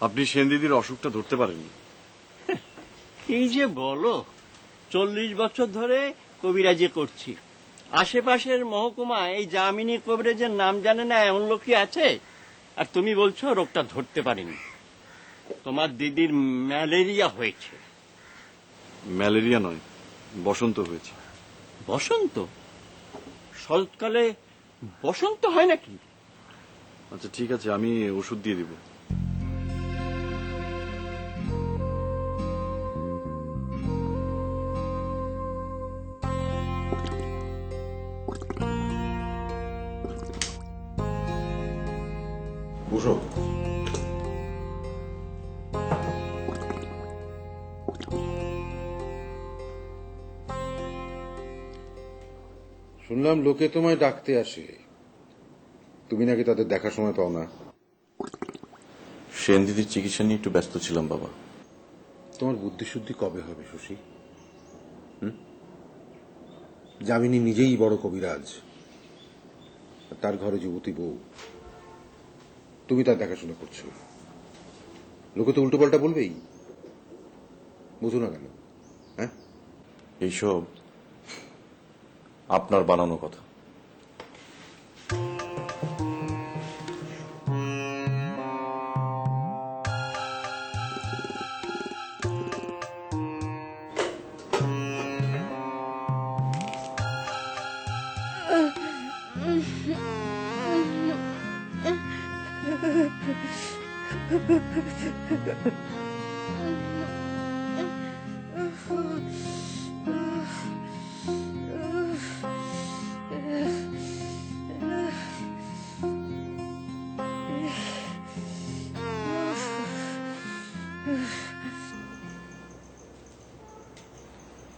আপনি সেন দিদির অসুখটা ধরতে পারেননি? কি যে বলো, 40 বছর ধরে কবিরাজি করছি। আশেপাশের মহকুমায় এই যামিনী কবিরাজের নাম জানে না এমন লোকই আছে? আর তুমি বলছো রোগটা ধরতে পারিনি। তোমার দিদির ম্যালেরিয়া হয়েছে। ম্যালেরিয়া নয়, বসন্ত হয়েছে। বসন্ত? শরৎকালে বসন্ত হয় নাকি? আচ্ছা ঠিক আছে, আমি ওষুধ দিয়ে দিব। বসো। শুনলাম লোকে তোমায় ডাকতে আসে, তুমি নাকি তাদের দেখার সময় পাও না। সেন দিদির চিকিৎসা নিয়ে একটু ব্যস্ত ছিলাম বাবা। তোমার বুদ্ধি শুদ্ধি কবে হবে শশী? যামিনী নিজেই বড় কবিরাজ, তার ঘরে যুবতী বউ, তুমি তার দেখাশোনা করছো। লোকে তো উল্টো পাল্টা বলবেই, বুঝো না কেন? হ্যাঁ, এইসব আপনার বানানো কথা।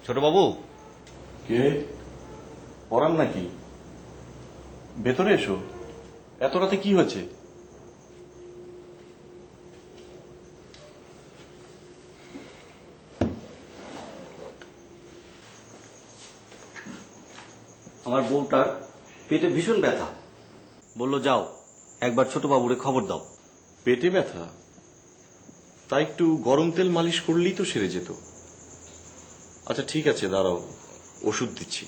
ছোট বাবু, কে পড়ান নাকি? ভেতরে এসো। এত রাতে কি হয়েছে? আমার বউটার পেটে ভীষণ ব্যথা। বললো যাও একবার ছোট বাবুরে খবর দাও। পেটে ব্যথা? তাই একটু গরম তেল মালিশ করলেই তো সেরে যেত। আচ্ছা ঠিক আছে, দাঁড়াও, ওষুধ দিচ্ছি।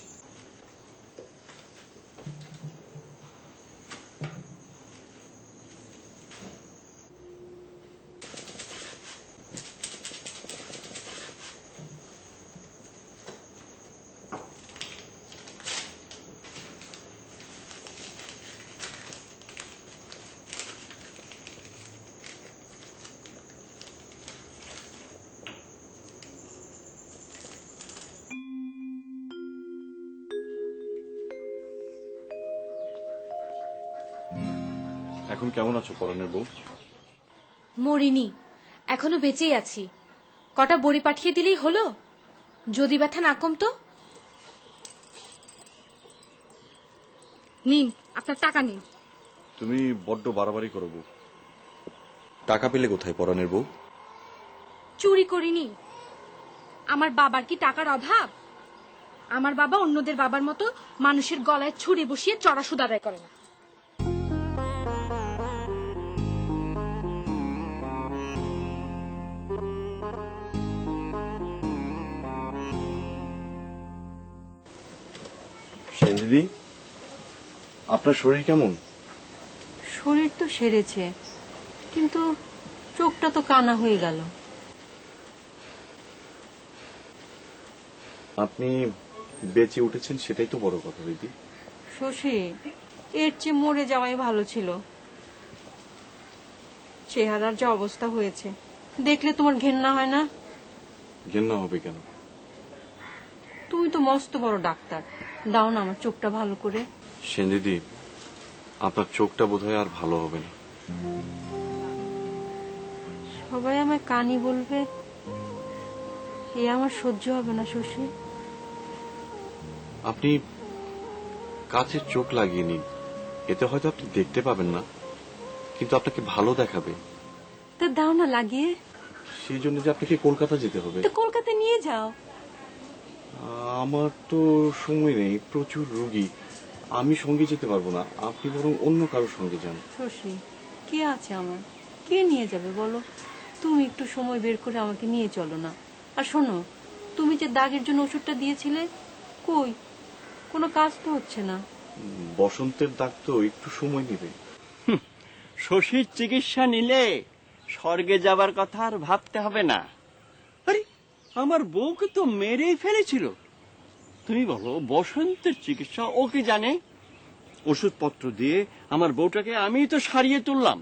এখন কেমন আছো পরানের বউ? মরিনি, এখনো বেঁচেই আছি। কটা বড়ি পাঠিয়ে দিলেই হলো, যদি ব্যথা না কমতো। নিন আপনার টাকা নিন। তুমি বড্ড বাড়াবাড়ি করো বউ। টাকা পেলে কোথায় পরানের বউ? চুরি করিনি। আমার বাবার কি টাকার অভাব? আমার বাবা অন্যদের বাবার মতো মানুষের গলায় ছুরি বসিয়ে চড়া সুদ আদায় করে না। সেন দিদি, আপনার শরীর কেমন? শরীর তো সেরেছে, কিন্তু চোখটা তো কানা হয়ে গেল। আপনি বেঁচে উঠেছেন, সেটাই তো বড় কথা দিদি। শশী, এর চেয়ে মরে যাওয়াই ভালো ছিল। চেহারার যে অবস্থা হয়েছে দেখলে তোমার ঘেন্না হয় না? ঘেন্না হবে কেন? তুমি তো মস্ত বড় ডাক্তার, দাও না আমার চোখটা ভালো করে। সেন দিদি, আপনার চোখটা বোধহয় আর ভালো হবে না। সবাই আমায় কানি বলবে, এ আমার সহ্য হবে না শশী। আপনি কাছে চোখ লাগিয়ে নিন, এতে হয়তো আপনি দেখতে পাবেন না, কিন্তু আপনাকে ভালো দেখাবে। তা দাও না লাগিয়ে। সেই জন্য যে আপনাকে কলকাতা যেতে হবে। তো কলকাতা নিয়ে যাও। আমার তো সময় নেই, প্রচুর রোগী, আমি সঙ্গে যেতে পারবো না। আপনি বরং অন্য কারোর সঙ্গে যান। শশী, কে আছে আমার? কে নিয়ে যাবে বলো? তুমি একটু সময় বের করে আমাকে নিয়ে চলো না। আর শোনো, তুমি যে দাগের জন্য ওষুধটা দিয়েছিলে, কই কোনো কাজ তো হচ্ছে না। বসন্তের দাগ তো একটু সময় নেবে। শশীর চিকিৎসা নিলে স্বর্গে যাবার কথা আর ভাবতে হবে না। আরে আমার বউকে তো মেরেই ফেলেছিল। তুমি বলো, বসন্তের চিকিৎসা ও কি জানে? ওষুধপত্র দিয়ে আমার বউটাকে আমি তো সারিয়ে তুললাম।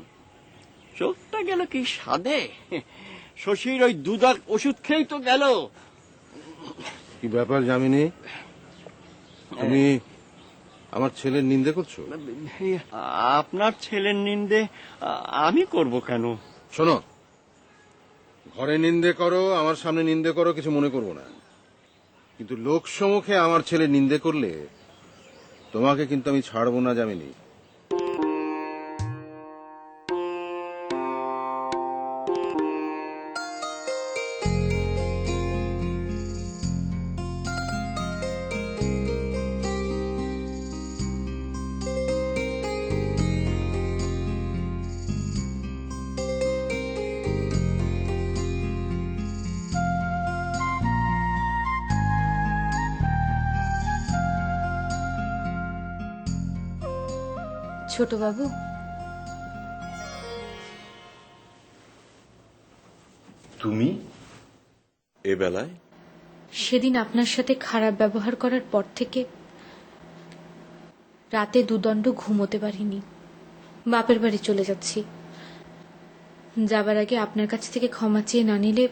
চোখটা গেল কি স্বাদে। শশীর ওই দুদাক ওষুধ খেয়েই তো গেল। কি ব্যাপার যামিনী, তুমি আমার ছেলের নিন্দে করছো? আপনার ছেলের নিন্দে আমি করব কেন? শোনো, ঘরে নিন্দে করো, আমার সামনে নিন্দে করো, কিছু মনে করবো না, কিন্তু লোক সম্মুখে আমার ছেলে নিন্দে করলে তোমাকে কিন্তু আমি ছাড়বো না যামিনী। ছোট বাবু, তুমি এ বেলায়? সেদিন আপনার সাথে খারাপ ব্যবহার করার পর থেকে রাতে দুদণ্ড ঘুমোতে পারিনি। বাপের বাড়ি চলে যাচ্ছি। যাবার আগে আপনার কাছ থেকে ক্ষমা চেয়ে না নিলে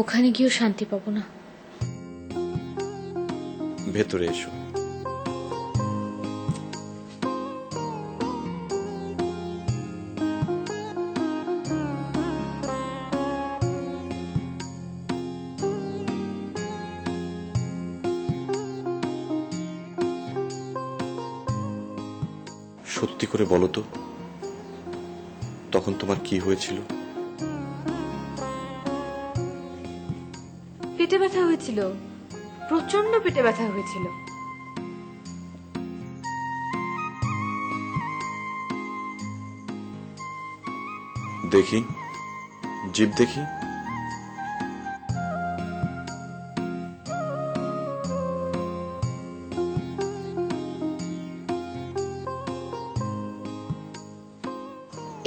ওখানে গিয়েও শান্তি পাবো না। ভেতরে এসো। সত্যি করে বলো তো, তখন তোমার কি হয়েছিল? পেটে ব্যথা হয়েছিল, প্রচন্ড পেটে ব্যথা হয়েছিল। দেখি, জিভ দেখি।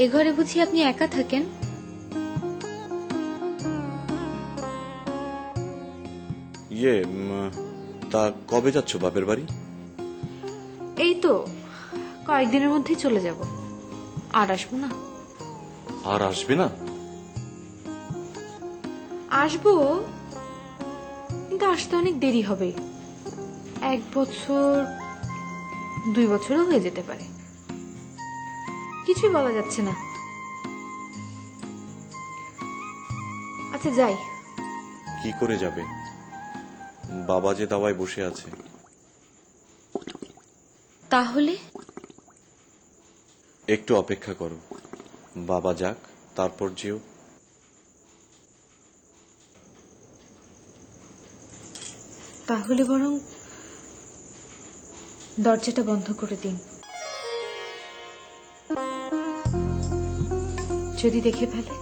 এ ঘরে বুঝি আপনি একা থাকেন? তা কবে যাচ্ছ বাপের বাড়ি? এই তো কয়েকদিনের মধ্যেই চলে যাব। আর আসবো না। আর আসবে না? আসবো, কিন্তু আসতে অনেক দেরি হবে। 1 বছর 2 বছরও হয়ে যেতে পারে, কিছুই বলা যাচ্ছে না। আচ্ছা যাই। কি করে যাবে? বাবা যে দাওয়ায় বসে আছে। তাহলে একটু অপেক্ষা করো, বাবা যাক, তারপর যেও। তাহলে বরং দরজাটা বন্ধ করে দিন। যদি দেখে ফেলে?